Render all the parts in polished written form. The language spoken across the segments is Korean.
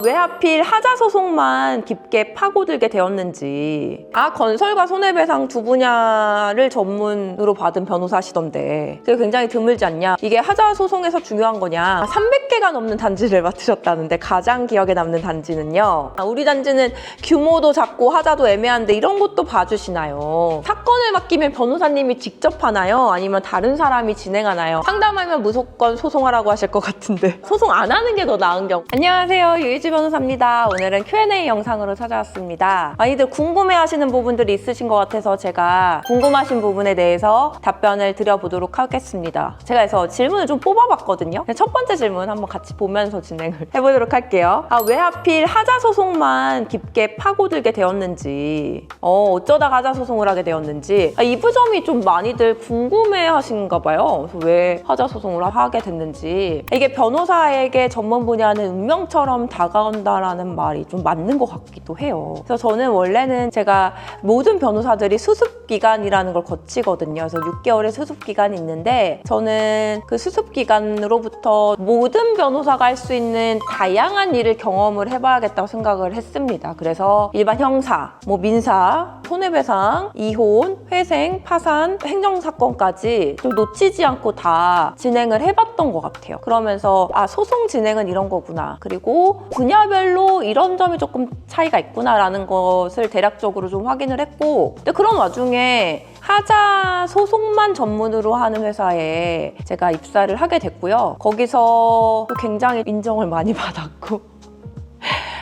왜 하필 하자 소송만 깊게 파고들게 되었는지. 건설과 손해배상 두 분야를 전문으로 받은 변호사시던데 그게 굉장히 드물지 않냐. 이게 하자 소송에서 중요한 거냐. 300개가 넘는 단지를 맡으셨다는데 가장 기억에 남는 단지는요, 우리 단지는 규모도 작고 하자도 애매한데 이런 것도 봐주시나요? 사건을 맡기면 변호사님이 직접 하나요? 아니면 다른 사람이 진행하나요? 상담하면 무조건 소송하라고 하실 것 같은데 소송 안 하는 게 더 나은 경우. 안녕하세요, 유희지 변호사입니다. 오늘은 Q&A 영상으로 찾아왔습니다. 많이들 궁금해하시는 부분들이 있으신 것 같아서 제가 궁금하신 부분에 대해서 답변을 드려보도록 하겠습니다. 제가 그래서 질문을 좀 뽑아봤거든요. 첫 번째 질문 한번 같이 보면서 진행을 해보도록 할게요. 왜 하필 하자 소송만 깊게 파고들게 되었는지, 어쩌다가 하자 소송을 하게 되었는지, 이 부점이 좀 많이들 궁금해하신가 봐요. 그래서 왜 하자 소송을 하게 됐는지. 이게 변호사에게 전문 분야는 운명처럼 다가온다라는 말이 좀 맞는 것 같기도 해요. 그래서 저는 원래는 제가 모든 변호사들이 수습기간이라는 걸 거치거든요. 그래서 6개월의 수습기간이 있는데 저는 그 수습기간으로부터 모든 변호사가 할 수 있는 다양한 일을 경험을 해봐야겠다고 생각을 했습니다. 그래서 일반 형사, 민사, 손해배상, 이혼, 회생, 파산, 행정사건까지 좀 놓치지 않고 다 진행을 해봤던 것 같아요. 그러면서 소송 진행은 이런 거구나. 그리고 분야별로 이런 점이 조금 차이가 있구나라는 것을 대략적으로 좀 확인을 했고, 근데 그런 와중에 하자 소송만 전문으로 하는 회사에 제가 입사를 하게 됐고요. 거기서 굉장히 인정을 많이 받았고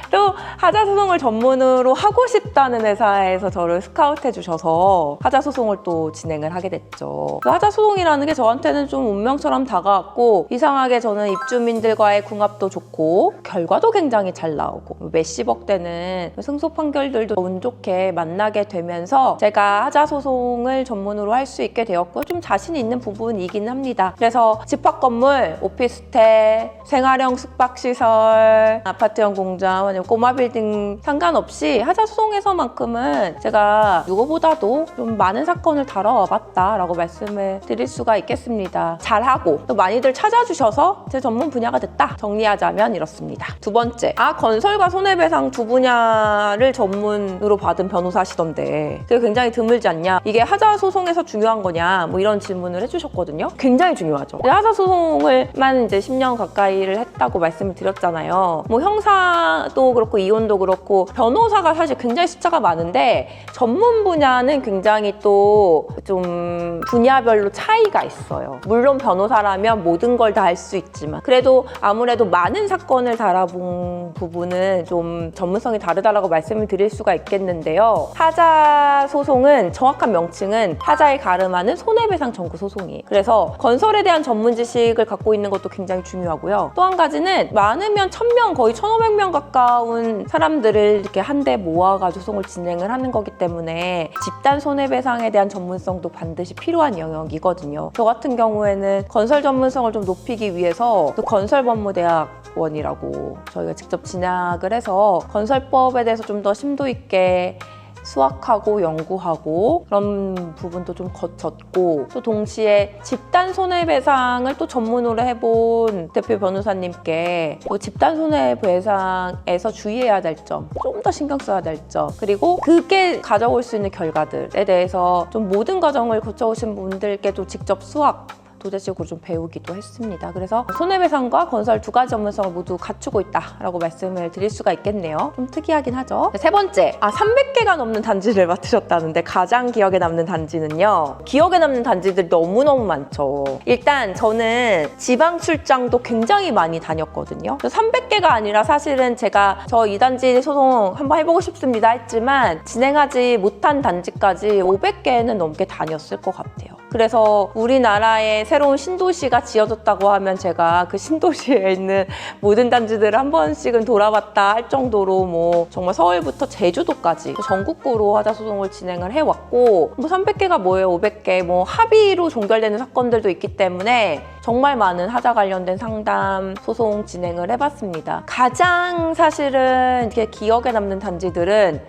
또 하자 소송을 전문으로 하고 싶다는 회사에서 저를 스카우트해 주셔서 하자 소송을 또 진행을 하게 됐죠. 하자 소송이라는 게 저한테는 좀 운명처럼 다가왔고, 이상하게 저는 입주민들과의 궁합도 좋고 결과도 굉장히 잘 나오고 몇십억 되는 승소 판결들도 운 좋게 만나게 되면서 제가 하자 소송을 전문으로 할 수 있게 되었고 좀 자신이 있는 부분이긴 합니다. 그래서 집합 건물, 오피스텔, 생활형 숙박시설, 아파트형 공장, 꼬마 빌딩 상관없이 하자 소송에서만큼은 제가 누구보다도 좀 많은 사건을 다뤄와봤다라고 말씀을 드릴 수가 있겠습니다. 잘하고 또 많이들 찾아주셔서 제 전문 분야가 됐다. 정리하자면 이렇습니다. 두 번째, 건설과 손해배상 두 분야를 전문으로 받은 변호사시던데 그게 굉장히 드물지 않냐. 이게 하자 소송에서 중요한 거냐, 이런 질문을 해주셨거든요. 굉장히 중요하죠. 하자 소송을만 이제 10년 가까이를 했다고 말씀을 드렸잖아요. 형사도 그렇고 이혼도 그렇고 변호사가 사실 굉장히 숫자가 많은데 전문 분야는 굉장히 또 좀 분야별로 차이가 있어요. 물론 변호사라면 모든 걸 다 할 수 있지만 그래도 아무래도 많은 사건을 다뤄본 부분은 좀 전문성이 다르다라고 말씀을 드릴 수가 있겠는데요. 하자 소송은 정확한 명칭은 하자에 가름하는 손해배상 청구 소송이에요. 그래서 건설에 대한 전문 지식을 갖고 있는 것도 굉장히 중요하고요. 또 한 가지는 많으면 1000명, 거의 1500명 가까운 사람들을 이렇게 한데 모아가지고 소송을 진행을 하는 거기 때문에 집단 손해배상에 대한 전문성도 반드시 필요한 영역이거든요. 저 같은 경우에는 건설 전문성을 좀 높이기 위해서 또 건설법무대학원이라고 저희가 직접 진학을 해서 건설법에 대해서 좀 더 심도 있게 수학하고 연구하고 그런 부분도 좀 거쳤고, 또 동시에 집단 손해배상을 또 전문으로 해본 대표 변호사님께 집단 손해배상에서 주의해야 될 점, 좀 더 신경 써야 될 점, 그리고 그게 가져올 수 있는 결과들에 대해서 좀 모든 과정을 거쳐오신 분들께도 직접 수학 도대식으로 좀 배우기도 했습니다. 그래서 손해배상과 건설 두 가지 전문성을 모두 갖추고 있다라고 말씀을 드릴 수가 있겠네요. 좀 특이하긴 하죠. 세 번째, 300개가 넘는 단지를 맡으셨다는데 가장 기억에 남는 단지는요. 기억에 남는 단지들이 너무너무 많죠. 일단 저는 지방 출장도 굉장히 많이 다녔거든요. 300개가 아니라 사실은 제가 저 이 단지 소송 한번 해보고 싶습니다 했지만 진행하지 못한 단지까지 500개는 넘게 다녔을 것 같아요. 그래서 우리나라에 새로운 신도시가 지어졌다고 하면 제가 그 신도시에 있는 모든 단지들을 한 번씩은 돌아봤다 할 정도로 정말 서울부터 제주도까지 전국구로 하자 소송을 진행을 해왔고, 300개가 뭐예요, 500개, 합의로 종결되는 사건들도 있기 때문에 정말 많은 하자 관련된 상담, 소송 진행을 해봤습니다. 가장 사실은 기억에 남는 단지들은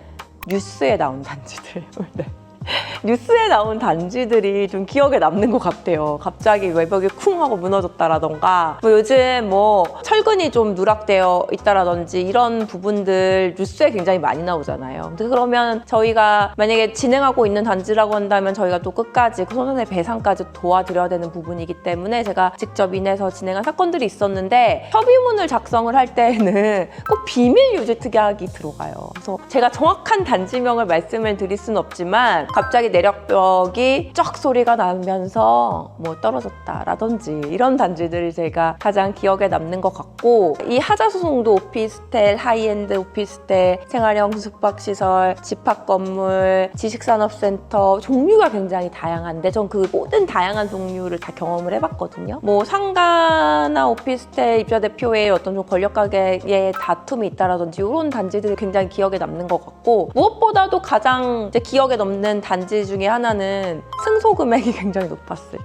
뉴스에 나온 단지들. 네. 뉴스에 나온 단지들이 좀 기억에 남는 것 같아요. 갑자기 외벽이 쿵 하고 무너졌다라던가 뭐 요즘 뭐 철근이 좀 누락되어 있다라든지 이런 부분들 뉴스에 굉장히 많이 나오잖아요. 근데 그러면 저희가 만약에 진행하고 있는 단지라고 한다면 저희가 또 끝까지 그 손해배상까지 도와드려야 되는 부분이기 때문에 제가 직접 인해서 진행한 사건들이 있었는데 협의문을 작성을 할 때에는 꼭 비밀 유지 특약이 들어가요. 그래서 제가 정확한 단지명을 말씀을 드릴 수는 없지만 갑자기 내력벽이 쩍 소리가 나면서 뭐 떨어졌다라든지 이런 단지들이 제가 가장 기억에 남는 것 같고 이 하자 소송도 오피스텔, 하이엔드 오피스텔, 생활형 숙박시설, 집합건물, 지식산업센터 종류가 굉장히 다양한데 전 그 모든 다양한 종류를 다 경험을 해봤거든요. 뭐 상가나 오피스텔 입주자 대표의 어떤 좀 권력가계의 다툼이 있다라든지 이런 단지들이 굉장히 기억에 남는 것 같고 무엇보다도 가장 이제 기억에 남는 단지 중에 하나는 승소 금액이 굉장히 높았을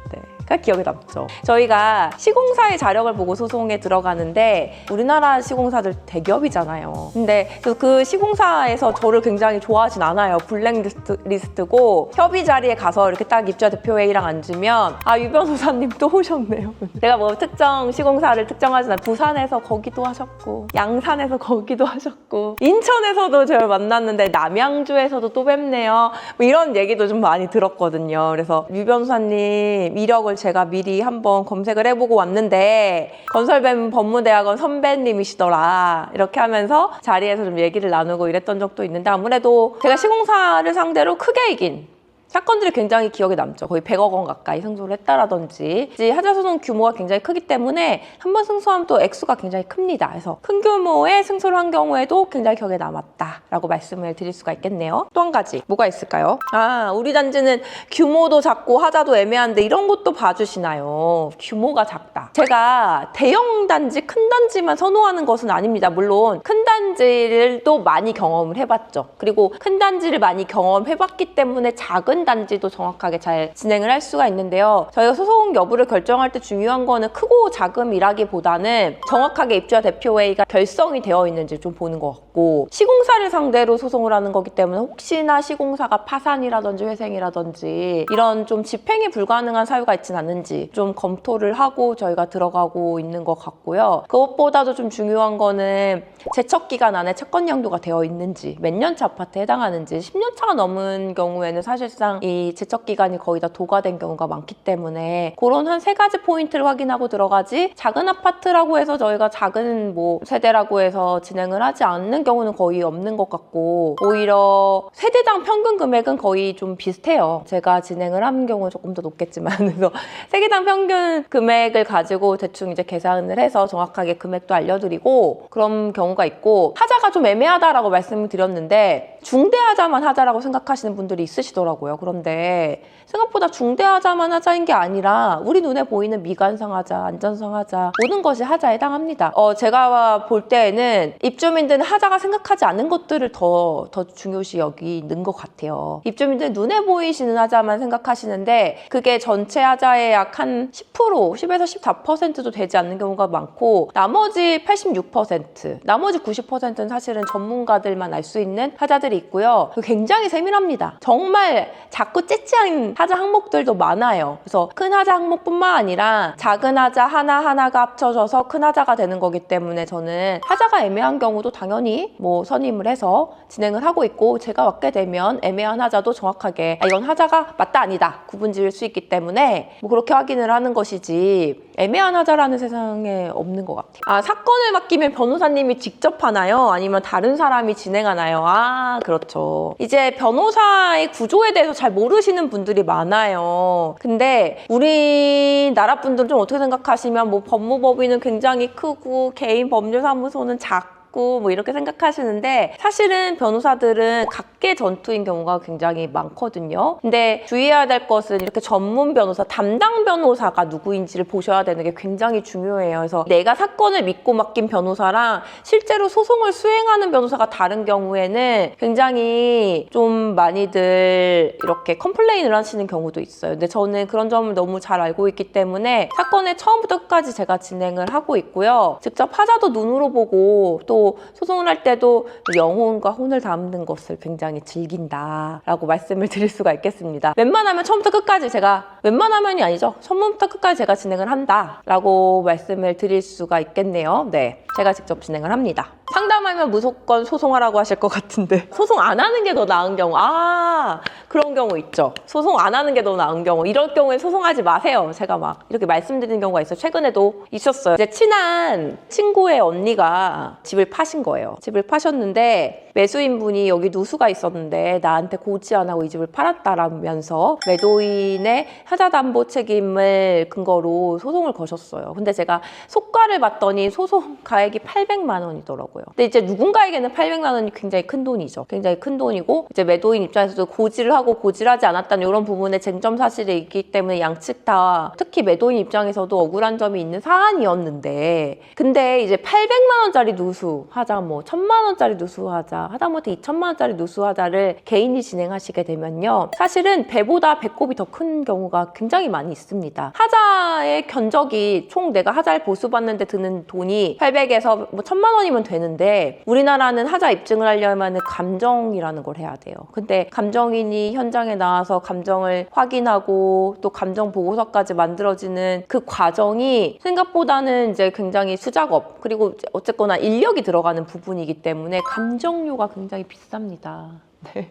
때가 기억에 남죠. 저희가 시공사의 자력을 보고 소송에 들어가는데 우리나라 시공사들 대기업이잖아요. 근데 그 시공사에서 저를 굉장히 좋아하진 않아요. 블랙리스트고 협의 자리에 가서 이렇게 딱 입주자 대표회의랑 앉으면 아, 유 변호사님 또 오셨네요. 제가 뭐 특정 시공사를 특정하진 않아요. 부산에서 거기도 하셨고 양산에서 거기도 하셨고 인천에서도 저를 만났는데 남양주에서도 또 뵙네요. 뭐 이런 얘기도 좀 많이 들었거든요. 그래서 유 변호사님 이력을 제가 미리 한번 검색을 해보고 왔는데 건설뱀 법무대학원 선배님이시더라 이렇게 하면서 자리에서 좀 얘기를 나누고 이랬던 적도 있는데 아무래도 제가 시공사를 상대로 크게 이긴 사건들이 굉장히 기억에 남죠. 거의 100억 원 가까이 승소를 했다라든지 하자 소송 규모가 굉장히 크기 때문에 한 번 승소하면 또 액수가 굉장히 큽니다. 그래서 큰 규모의 승소를 한 경우에도 굉장히 기억에 남았다라고 말씀을 드릴 수가 있겠네요. 또 한 가지 뭐가 있을까요? 아, 우리 단지는 규모도 작고 하자도 애매한데 이런 것도 봐주시나요? 규모가 작다. 제가 대형 단지, 큰 단지만 선호하는 것은 아닙니다. 물론 큰 단지를 또 많이 경험을 해봤죠. 그리고 큰 단지를 많이 경험해봤기 때문에 작은 단지도 정확하게 잘 진행을 할 수가 있는데요. 저희가 소송 여부를 결정할 때 중요한 거는 크고 작음이라기보다는 정확하게 입주자 대표회의가 결성이 되어 있는지 좀 보는 것 같고 시공사를 상대로 소송을 하는 거기 때문에 혹시나 시공사가 파산이라든지 회생이라든지 이런 좀 집행이 불가능한 사유가 있진 않는지 좀 검토를 하고 저희가 들어가고 있는 것 같고요. 그것보다도 좀 중요한 거는 제척 기간 안에 채권 양도가 되어 있는지 몇 년 차 아파트에 해당하는지 10년 차가 넘은 경우에는 사실상 이 제척 기간이 거의 다 도과된 경우가 많기 때문에 그런 한 3가지 포인트를 확인하고 들어가지 작은 아파트라고 해서 저희가 작은 뭐 세대라고 해서 진행을 하지 않는 경우는 거의 없는 것 같고 오히려 세대당 평균 금액은 거의 좀 비슷해요. 제가 진행을 한 경우는 조금 더 높겠지만 그래서 세개당 평균 금액을 가지고 대충 이제 계산을 해서 정확하게 금액도 알려드리고 그런 경우가 있고 하자가 좀 애매하다라고 말씀을 드렸는데 중대하자만 하자라고 생각하시는 분들이 있으시더라고요. 그런데 생각보다 중대하자만 하자인 게 아니라 우리 눈에 보이는 미관상 하자, 안전상 하자 모든 것이 하자에 해당합니다. 제가 볼 때에는 입주민들은 하자가 생각하지 않은 것들을 더 중요시 여기는 것 같아요. 입주민들 눈에 보이시는 하자만 생각하시는데 그게 전체 하자의 약 한 10%, 10에서 14%도 되지 않는 경우가 많고 나머지 86%, 나머지 90%는 사실은 전문가들만 알 수 있는 하자들이 있고요. 굉장히 세밀합니다. 정말 작고 찌찌한 하자 항목들도 많아요. 그래서 큰 하자 항목뿐만 아니라 작은 하자 하나하나가 합쳐져서 큰 하자가 되는 거기 때문에 저는 하자가 애매한 경우도 당연히 뭐 선임을 해서 진행을 하고 있고 제가 맡게 되면 애매한 하자도 정확하게 이건 하자가 맞다 아니다 구분 지을 수 있기 때문에 뭐 그렇게 확인을 하는 것이지 애매한 하자라는 세상에 없는 것 같아요. 사건을 맡기면 변호사님이 직접 하나요? 아니면 다른 사람이 진행하나요? 그렇죠. 이제 변호사의 구조에 대해서 잘 모르시는 분들이 많아요. 근데 우리나라 분들은 좀 어떻게 생각하시면 뭐 법무법인은 굉장히 크고 개인 법률사무소는 작고 뭐 이렇게 생각하시는데 사실은 변호사들은 각계 전투인 경우가 굉장히 많거든요. 근데 주의해야 될 것은 이렇게 전문 변호사, 담당 변호사가 누구인지를 보셔야 되는 게 굉장히 중요해요. 그래서 내가 사건을 믿고 맡긴 변호사랑 실제로 소송을 수행하는 변호사가 다른 경우에는 굉장히 좀 많이들 이렇게 컴플레인을 하시는 경우도 있어요. 근데 저는 그런 점을 너무 잘 알고 있기 때문에 사건의 처음부터 끝까지 제가 진행을 하고 있고요. 직접 하자도 눈으로 보고 또 그리고 소송을 할 때도 영혼과 혼을 담는 것을 굉장히 즐긴다라고 말씀을 드릴 수가 있겠습니다. 웬만하면 처음부터 끝까지 웬만하면이 아니죠. 처음부터 끝까지 제가 진행을 한다라고 말씀을 드릴 수가 있겠네요. 네, 제가 직접 진행을 합니다. 상담하면 무조건 소송하라고 하실 것 같은데 소송 안 하는 게 더 나은 경우, 그런 경우 있죠. 소송 안 하는 게 더 나은 경우, 이럴 경우에 소송하지 마세요. 제가 막 이렇게 말씀드리는 경우가 있어요. 최근에도 있었어요. 이제 친한 친구의 언니가 집을 파신 거예요. 집을 파셨는데 매수인분이 여기 누수가 있었는데 나한테 고지 안 하고 이 집을 팔았다라면서 매도인의 하자담보 책임을 근거로 소송을 거셨어요. 근데 제가 속가를 봤더니 소송 가액이 800만 원이더라고요. 근데 이제 누군가에게는 800만 원이 굉장히 큰 돈이죠. 굉장히 큰 돈이고 이제 매도인 입장에서도 고지를 하고 고지를 하지 않았다는 이런 부분에 쟁점 사실이 있기 때문에 양측 다 특히 매도인 입장에서도 억울한 점이 있는 사안이었는데, 근데 이제 800만 원짜리 누수하자, 뭐 1000만 원짜리 누수하자, 하다못해 2000만 원짜리 누수하자를 개인이 진행하시게 되면요, 사실은 배보다 배꼽이 더 큰 경우가 굉장히 많이 있습니다. 하자의 견적이 총 내가 하자를 보수받는데 드는 돈이 800에서 뭐 1000만 원이면 되는데, 우리나라는 하자 입증을 하려면 감정이라는 걸 해야 돼요. 근데 감정인이 현장에 나와서 감정을 확인하고 또 감정 보고서까지 만들어지는 그 과정이 생각보다는 이제 굉장히 수작업, 그리고 이제 어쨌거나 인력이 들어가는 부분이기 때문에 감정료가 굉장히 비쌉니다. 네.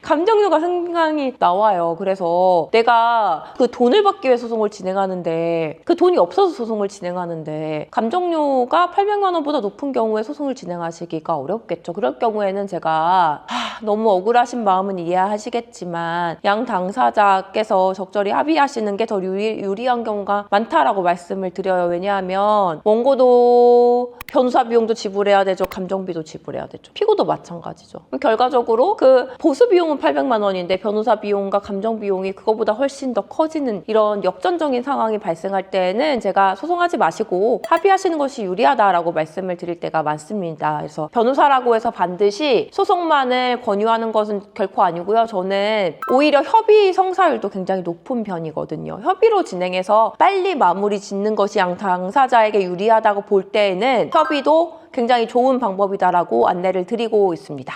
감정료가 상당히 나와요. 그래서 내가 그 돈을 받기 위해 소송을 진행하는데, 그 돈이 없어서 소송을 진행하는데 감정료가 800만 원보다 높은 경우에 소송을 진행하시기가 어렵겠죠. 그럴 경우에는 제가 너무 억울하신 마음은 이해하시겠지만 양 당사자께서 적절히 합의하시는 게 더 유리한 경우가 많다라고 말씀을 드려요. 왜냐하면 원고도 변호사 비용도 지불해야 되죠. 감정비도 지불해야 되죠. 피고도 마찬가지죠. 결과적으로 그 보수 비용은 800만 원인데 변호사 비용과 감정 비용이 그거보다 훨씬 더 커지는 이런 역전적인 상황이 발생할 때는 제가 소송하지 마시고 합의하시는 것이 유리하다라고 말씀을 드릴 때가 많습니다. 그래서 변호사라고 해서 반드시 소송만을 권유하는 것은 결코 아니고요. 저는 오히려 협의 성사율도 굉장히 높은 편이거든요. 협의로 진행해서 빨리 마무리 짓는 것이 양 당사자에게 유리하다고 볼 때에는 협의도 굉장히 좋은 방법이다라고 안내를 드리고 있습니다.